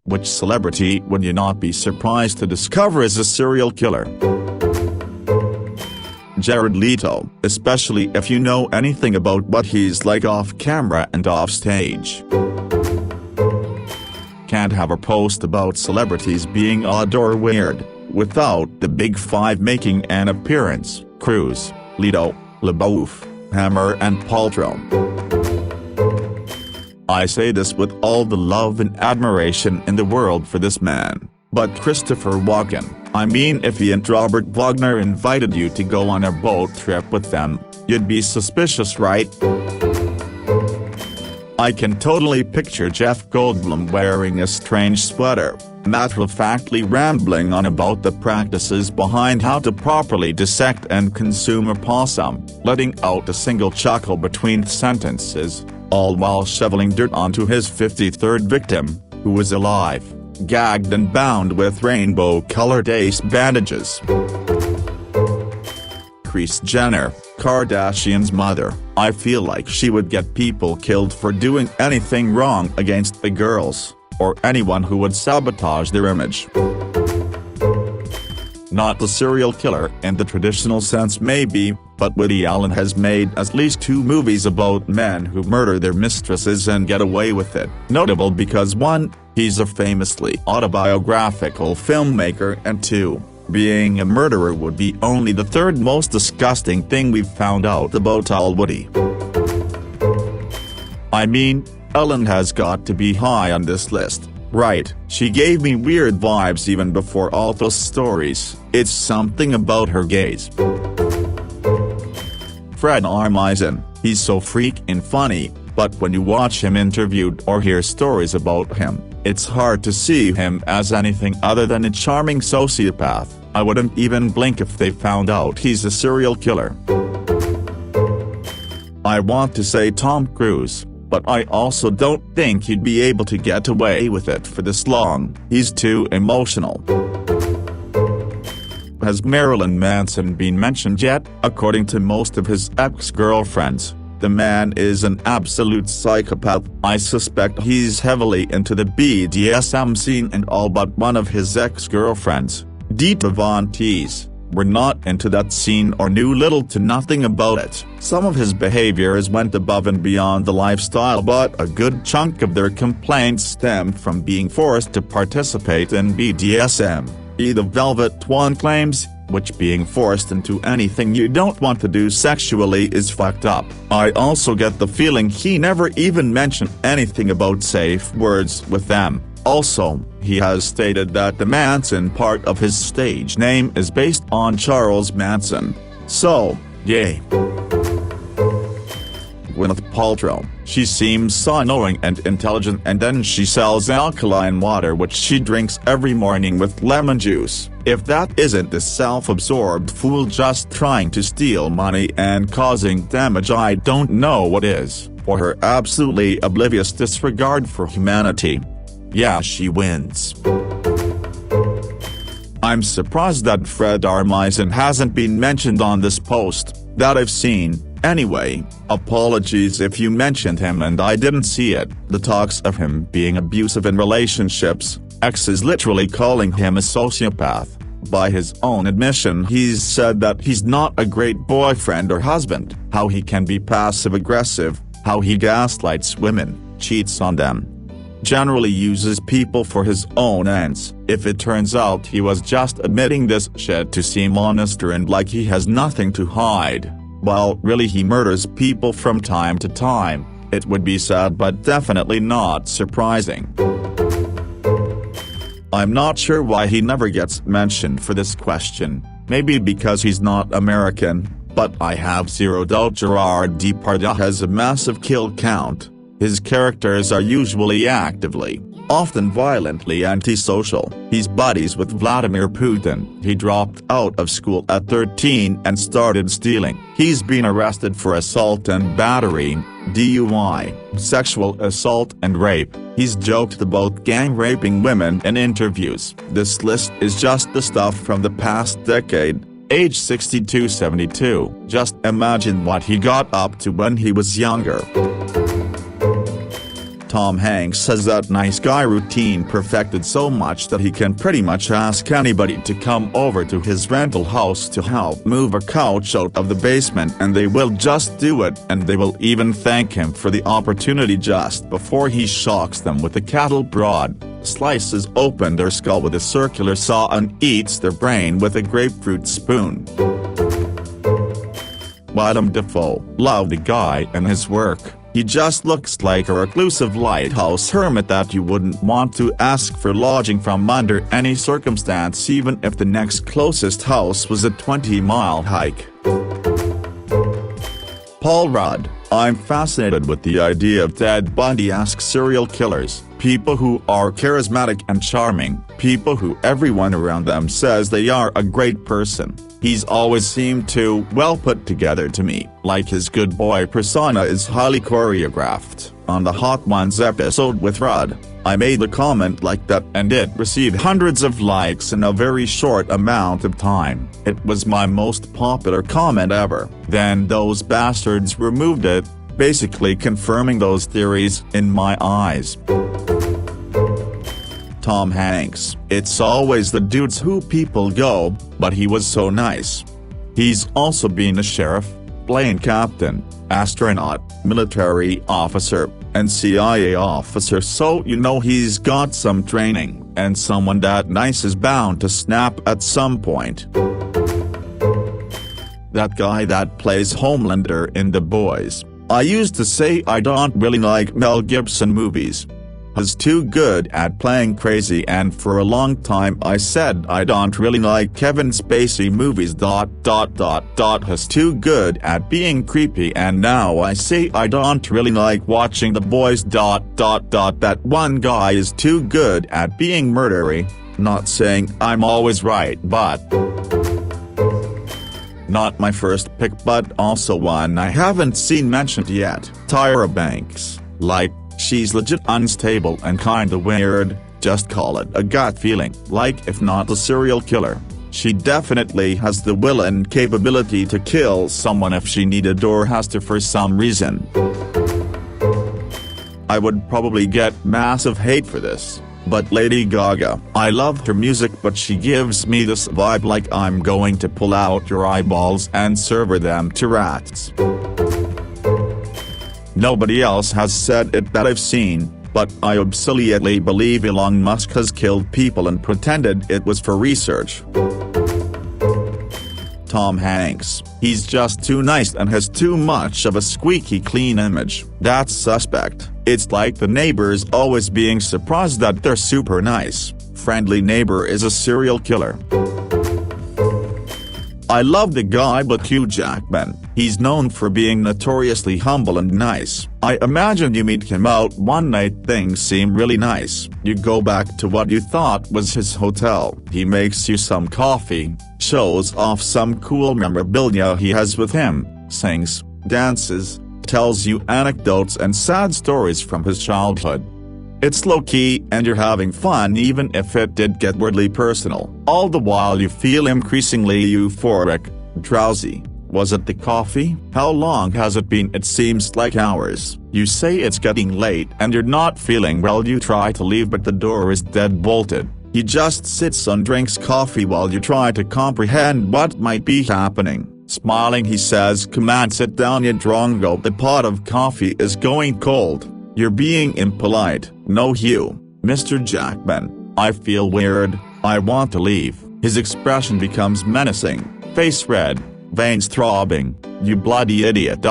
Which celebrity would you not be surprised to discover is a serial killer? Jared Leto, especially if you know anything about what he's like off camera and off stage. Can't have a post about celebrities being odd or weird, without the big five making an appearance: Cruise, Leto, LaBeouf, Hammer and Paltrow. I say this with all the love and admiration in the world for this man, but Christopher Walken, I mean, if he and Robert Wagner invited you to go on a boat trip with them, you'd be suspicious, right? I can totally picture Jeff Goldblum wearing a strange sweater, matter-of-factly rambling on about the practices behind how to properly dissect and consume a possum, letting out a single chuckle between sentences, all while shoveling dirt onto his 53rd victim, who was alive, gagged and bound with rainbow-colored ace bandages. Kris Jenner, Kardashian's mother, I feel like she would get people killed for doing anything wrong against the girls, or anyone who would sabotage their image. Not the serial killer in the traditional sense maybe, but Woody Allen has made at least 2 movies about men who murder their mistresses and get away with it. Notable because 1, he's a famously autobiographical filmmaker, and 2, being a murderer would be only the 3rd most disgusting thing we've found out about old Woody. I mean, Ellen has got to be high on this list, right? She gave me weird vibes even before all those stories. It's something about her gaze. Fred Armisen, he's so freaking funny, but when you watch him interviewed or hear stories about him, it's hard to see him as anything other than a charming sociopath. I wouldn't even blink if they found out he's a serial killer. I want to say Tom Cruise, but I also don't think he'd be able to get away with it for this long. He's too emotional. Has Marilyn Manson been mentioned yet? According to most of his ex-girlfriends, the man is an absolute psychopath. I suspect he's heavily into the BDSM scene, and all but one of his ex-girlfriends, Dita Von Teese, were not into that scene or knew little to nothing about it. Some of his behaviors went above and beyond the lifestyle, but a good chunk of their complaints stemmed from being forced to participate in BDSM. The Velvet One claims, which being forced into anything you don't want to do sexually is fucked up. I also get the feeling he never even mentioned anything about safe words with them. Also, he has stated that the Manson part of his stage name is based on Charles Manson. So, yay. Gwyneth Paltrow, she seems so knowing and intelligent, and then she sells alkaline water which she drinks every morning with lemon juice. If that isn't the self-absorbed fool just trying to steal money and causing damage, I don't know what is. For her absolutely oblivious disregard for humanity. Yeah, she wins. I'm surprised that Fred Armisen hasn't been mentioned on this post, that I've seen. Anyway, apologies if you mentioned him and I didn't see it. The talks of him being abusive in relationships, X is literally calling him a sociopath. By his own admission, he's said that he's not a great boyfriend or husband, how he can be passive-aggressive, how he gaslights women, cheats on them, generally uses people for his own ends. If it turns out he was just admitting this shit to seem honester and like he has nothing to hide, while really he murders people from time to time, it would be sad but definitely not surprising. I'm not sure why he never gets mentioned for this question, maybe because he's not American, but I have zero doubt Gerard Depardieu has a massive kill count. His characters are usually actively, often violently antisocial. He's buddies with Vladimir Putin. He dropped out of school at 13 and started stealing. He's been arrested for assault and battery, DUI, sexual assault and rape. He's joked about gang raping women in interviews. This list is just the stuff from the past decade. Age 62-72. Just imagine what he got up to when he was younger. Tom Hanks says that nice guy routine perfected so much that he can pretty much ask anybody to come over to his rental house to help move a couch out of the basement and they will just do it, and they will even thank him for the opportunity just before he shocks them with a cattle prod, slices open their skull with a circular saw and eats their brain with a grapefruit spoon. Willem Dafoe loved the guy and his work. He just looks like a reclusive lighthouse hermit that you wouldn't want to ask for lodging from under any circumstance, even if the next closest house was a 20-mile hike. Paul Rudd: I'm fascinated with the idea of Ted Bundy-esque serial killers, people who are charismatic and charming, people who everyone around them says they are a great person. He's always seemed too well put together to me, like his good boy persona is highly choreographed. On the Hot Ones episode with Rudd, I made a comment like that and it received hundreds of likes in a very short amount of time. It was my most popular comment ever. Then those bastards removed it, basically confirming those theories in my eyes. Tom Hanks: it's always the dudes who people go, but he was so nice. He's also been a sheriff, plane captain, astronaut, military officer, and CIA officer, so you know he's got some training, and someone that nice is bound to snap at some point. That guy that plays Homelander in The Boys: I used to say I don't really like Mel Gibson movies. He's too good at playing crazy, and for a long time I said I don't really like Kevin Spacey movies. He's too good at being creepy, and now I say I don't really like watching The Boys. That one guy is too good at being murdery. Not saying I'm always right, but not my first pick, but also one I haven't seen mentioned yet. Tyra Banks: like, she's legit unstable and kinda weird, just call it a gut feeling. Like, if not a serial killer, she definitely has the will and capability to kill someone if she needed or has to for some reason. I would probably get massive hate for this, but Lady Gaga: I love her music, but she gives me this vibe like I'm going to pull out your eyeballs and serve them to rats. Nobody else has said it that I've seen, but I absolutely believe Elon Musk has killed people and pretended it was for research. Tom Hanks: he's just too nice and has too much of a squeaky clean image. That's suspect. It's like the neighbors always being surprised that they're super nice. Friendly neighbor is a serial killer. I love the guy, but Hugh Jackman: he's known for being notoriously humble and nice. I imagine you meet him out one night, things seem really nice, you go back to what you thought was his hotel, he makes you some coffee, shows off some cool memorabilia he has with him, sings, dances, tells you anecdotes and sad stories from his childhood. It's low-key and you're having fun, even if it did get weirdly personal. All the while you feel increasingly euphoric, drowsy. Was it the coffee? How long has it been? It seems like hours. You say it's getting late and you're not feeling well. You try to leave, but the door is dead bolted. He just sits and drinks coffee while you try to comprehend what might be happening. Smiling, he says, "Come on, sit down, you drongo. The pot of coffee is going cold. You're being impolite." "No, Hugh, Mr. Jackman, I feel weird, I want to leave." His expression becomes menacing, face red, veins throbbing. "You bloody idiot,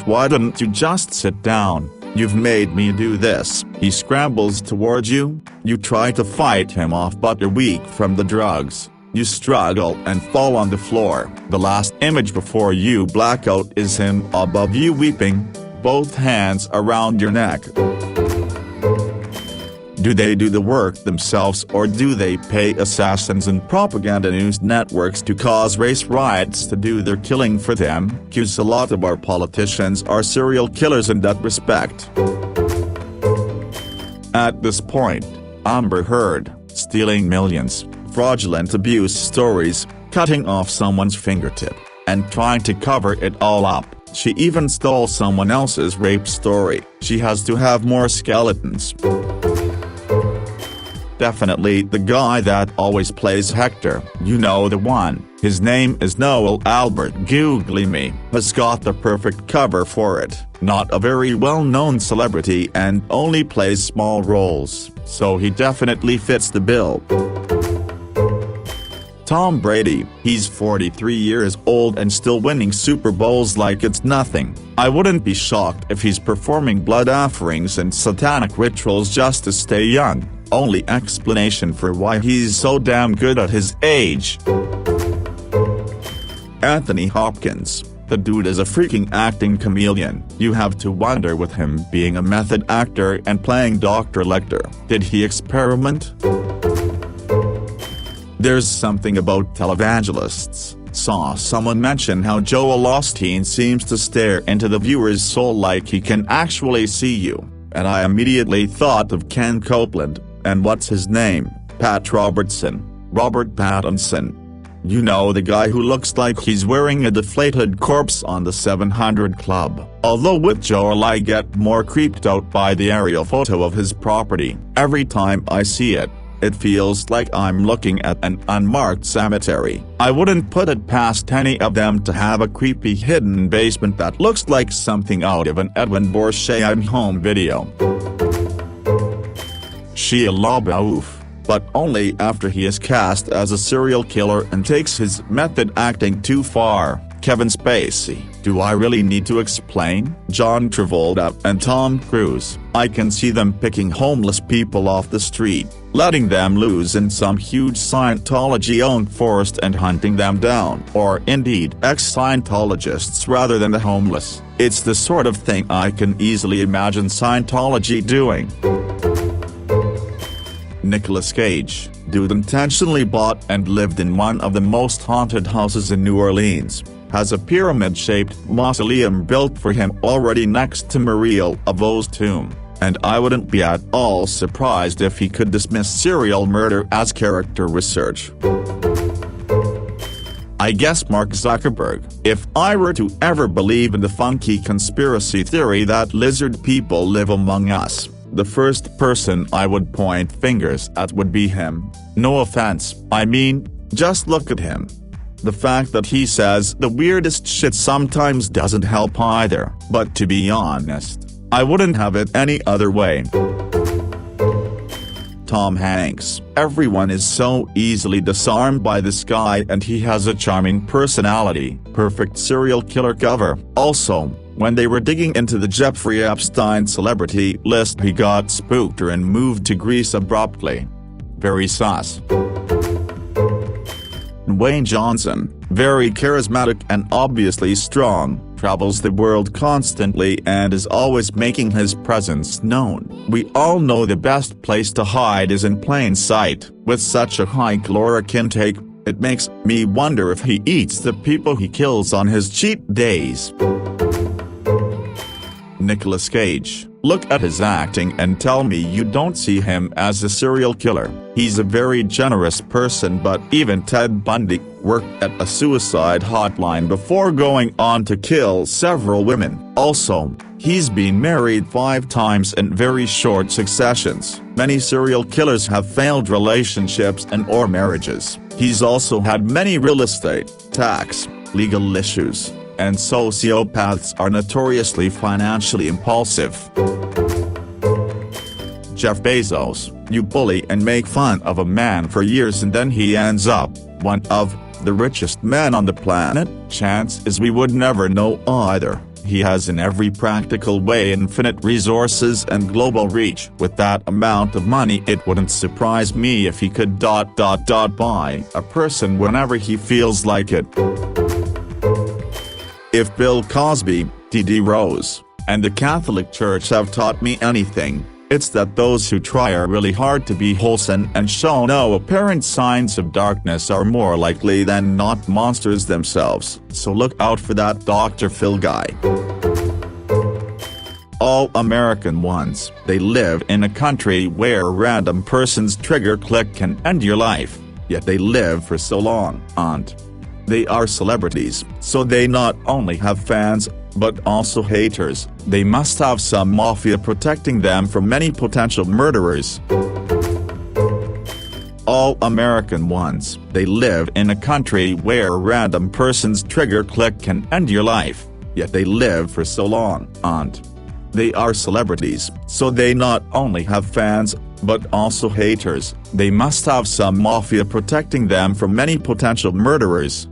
why didn't you just sit down? You've made me do this." He scrambles towards you, you try to fight him off, but you're weak from the drugs. You struggle and fall on the floor. The last image before you black out is him above you weeping, both hands around your neck. Do they do the work themselves, or do they pay assassins and propaganda news networks to cause race riots to do their killing for them? Cause a lot of our politicians are serial killers in that respect. At this point, Amber Heard, stealing millions, fraudulent abuse stories, cutting off someone's fingertip, and trying to cover it all up. She even stole someone else's rape story. She has to have more skeletons. Definitely the guy that always plays Hector, you know the one. His name is Noel Albert Guglielmi, has got the perfect cover for it. Not a very well-known celebrity and only plays small roles, so he definitely fits the bill. Tom Brady, he's 43 years old and still winning Super Bowls like it's nothing. I wouldn't be shocked if he's performing blood offerings and satanic rituals just to stay young. Only explanation for why he's so damn good at his age. Anthony Hopkins, the dude is a freaking acting chameleon. You have to wonder, with him being a method actor and playing Dr. Lecter, did he experiment? There's something about televangelists. Saw someone mention how Joel Osteen seems to stare into the viewer's soul like he can actually see you, and I immediately thought of Ken Copeland, and what's his name, Robert Pattinson. You know, the guy who looks like he's wearing a deflated corpse on the 700 Club. Although with Joel I get more creeped out by the aerial photo of his property. Every time I see it, it feels like I'm looking at an unmarked cemetery. I wouldn't put it past any of them to have a creepy hidden basement that looks like something out of an Edwin Borsheim home video. Shia LaBeouf, but only after he is cast as a serial killer and takes his method acting too far. Kevin Spacey, do I really need to explain? John Travolta and Tom Cruise, I can see them picking homeless people off the street, letting them loose in some huge Scientology-owned forest and hunting them down, or indeed ex-Scientologists rather than the homeless. It's the sort of thing I can easily imagine Scientology doing. Nicolas Cage, dude intentionally bought and lived in one of the most haunted houses in New Orleans, has a pyramid-shaped mausoleum built for him already next to Maria Laveau's tomb, and I wouldn't be at all surprised if he could dismiss serial murder as character research. I guess Mark Zuckerberg, if I were to ever believe in the funky conspiracy theory that lizard people live among us, the first person I would point fingers at would be him. No offense, I mean, just look at him. The fact that he says the weirdest shit sometimes doesn't help either, but to be honest, I wouldn't have it any other way. Tom Hanks, everyone is so easily disarmed by this guy and he has a charming personality, perfect serial killer cover. Also, when they were digging into the Jeffrey Epstein celebrity list, he got spooked and moved to Greece abruptly. Very sus. Dwayne Johnson, very charismatic and obviously strong, travels the world constantly and is always making his presence known. We all know the best place to hide is in plain sight. With such a high caloric intake, it makes me wonder if he eats the people he kills on his cheat days. Nicolas Cage, look at his acting and tell me you don't see him as a serial killer. He's a very generous person, but even Ted Bundy worked at a suicide hotline before going on to kill several women. Also, he's been married 5 times in very short successions. Many serial killers have failed relationships and/or marriages. He's also had many real estate, tax, legal issues, and sociopaths are notoriously financially impulsive. Jeff Bezos, you bully and make fun of a man for years and then he ends up one of the richest men on the planet? Chance is we would never know either. He has in every practical way infinite resources and global reach. With that amount of money, it wouldn't surprise me if he could ... buy a person whenever he feels like it. If Bill Cosby, Dee Rose, and the Catholic Church have taught me anything, it's that those who try really hard to be wholesome and show no apparent signs of darkness are more likely than not monsters themselves, so look out for that Dr. Phil guy. All American ones, they live in a country where a random person's trigger click can end your life, yet they live for so long, and they are celebrities, so they not only have fans, but also haters. They must have some mafia protecting them from many potential murderers. All American ones. They live in a country where a random person's trigger click can end your life, yet they live for so long, and they are celebrities, so they not only have fans, but also haters. They must have some mafia protecting them from many potential murderers.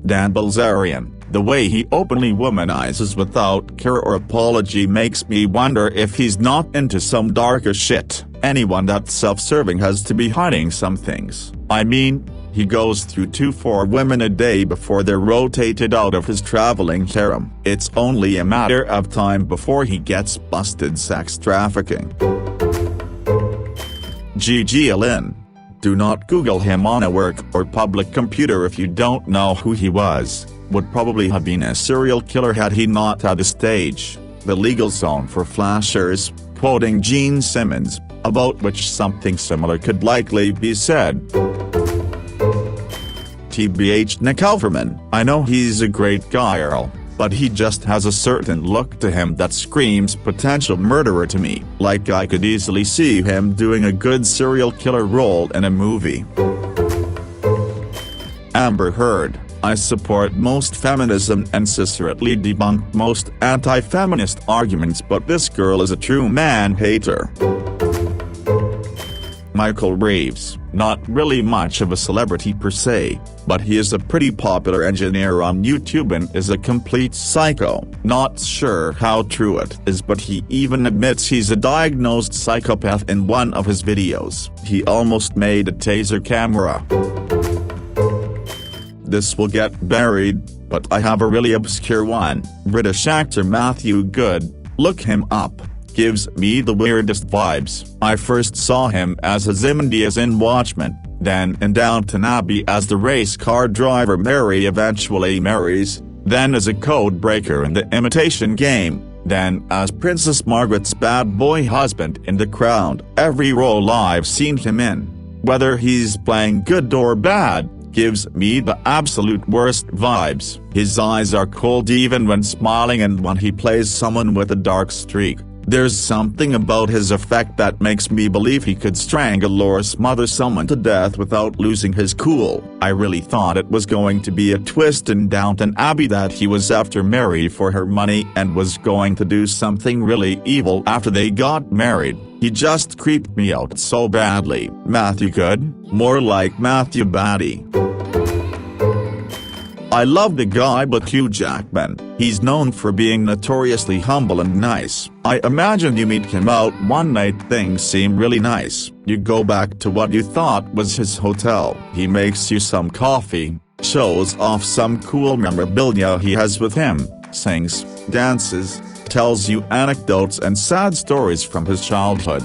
Dan Bilzerian. The way he openly womanizes without care or apology makes me wonder if he's not into some darker shit. Anyone that's self-serving has to be hiding some things. I mean, he goes through 2-4 women a day before they're rotated out of his traveling harem. It's only a matter of time before he gets busted sex trafficking. Gigi Allen. Do not Google him on a work or public computer if you don't know who he was. Would probably have been a serial killer had he not had a stage, the legal zone for flashers, quoting Gene Simmons, about which something similar could likely be said. TBH Nick Halverman. I know he's a great guy, Earl, but he just has a certain look to him that screams potential murderer to me. Like I could easily see him doing a good serial killer role in a movie. Amber Heard. I support most feminism and sincerely debunk most anti-feminist arguments, but this girl is a true man-hater. Michael Reeves. Not really much of a celebrity per se, but he is a pretty popular engineer on YouTube and is a complete psycho. Not sure how true it is, but he even admits he's a diagnosed psychopath in one of his videos. He almost made a taser camera. This will get buried, but I have a really obscure one. British actor Matthew Good. Look him up. Gives me the weirdest vibes. I first saw him as Ozymandias in Watchmen, then in Downton Abbey as the race car driver Mary eventually marries, then as a code breaker in The Imitation Game, then as Princess Margaret's bad boy husband in The Crown. Every role I've seen him in, whether he's playing good or bad, gives me the absolute worst vibes. His eyes are cold even when smiling, and when he plays someone with a dark streak, there's something about his effect that makes me believe he could strangle or smother someone to death without losing his cool. I really thought it was going to be a twist in Downton Abbey that he was after Mary for her money and was going to do something really evil after they got married. He just creeped me out so badly. Matthew Good? More like Matthew Batty. I love the guy, but Hugh Jackman, he's known for being notoriously humble and nice. I imagine you meet him out one night, things seem really nice, you go back to what you thought was his hotel, he makes you some coffee, shows off some cool memorabilia he has with him, sings, dances, tells you anecdotes and sad stories from his childhood.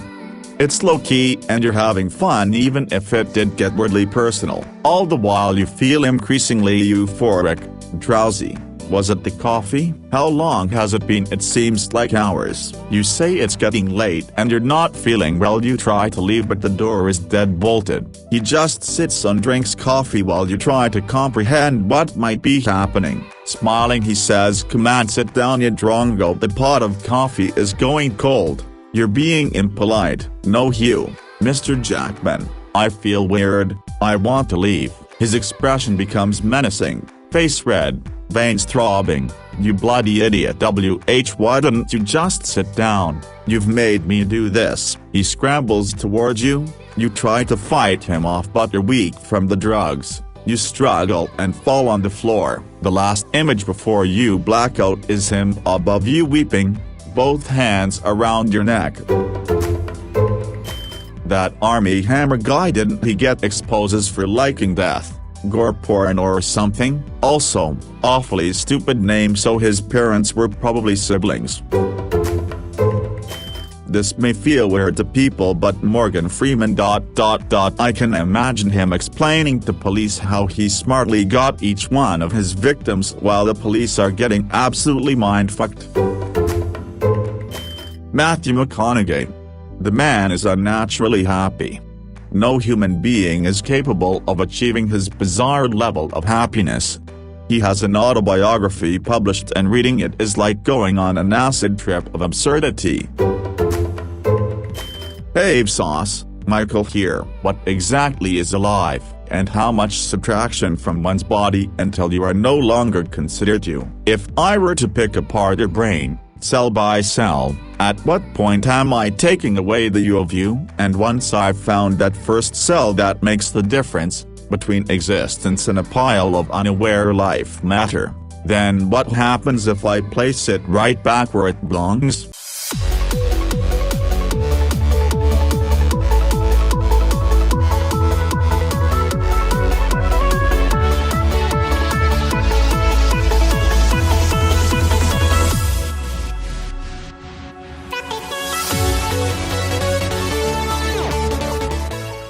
It's low-key and you're having fun even if it did get weirdly personal. All the while you feel increasingly euphoric, drowsy. Was it the coffee? How long has it been? It seems like hours. You say it's getting late and you're not feeling well. You try to leave but the door is dead bolted. He just sits and drinks coffee while you try to comprehend what might be happening. Smiling he says, "Come on, sit down you drongo, the pot of coffee is going cold." You're being impolite. No, Hugh. Mr. Jackman, I feel weird, I want to leave. His expression becomes menacing, face red, veins throbbing. You bloody idiot, why didn't you just sit down? You've made me do this. He scrambles towards you, you try to fight him off but you're weak from the drugs. You struggle and fall on the floor. The last image before you black out is him above you weeping, both hands around your neck. That Army Hammer guy, didn't he get exposes for liking death, gore porn or something? Also, awfully stupid name, so his parents were probably siblings. This may feel weird to people, but Morgan Freeman ... I can imagine him explaining to police how he smartly got each one of his victims while the police are getting absolutely mind-fucked. Matthew McConaughey. The man is unnaturally happy. No human being is capable of achieving his bizarre level of happiness. He has an autobiography published, and reading it is like going on an acid trip of absurdity. Hey Sauce, Michael here. What exactly is alive, and how much subtraction from one's body until you are no longer considered you? If I were to pick apart your brain, cell by cell, at what point am I taking away the you of you? And once I've found that first cell that makes the difference between existence and a pile of unaware life matter, then what happens if I place it right back where it belongs?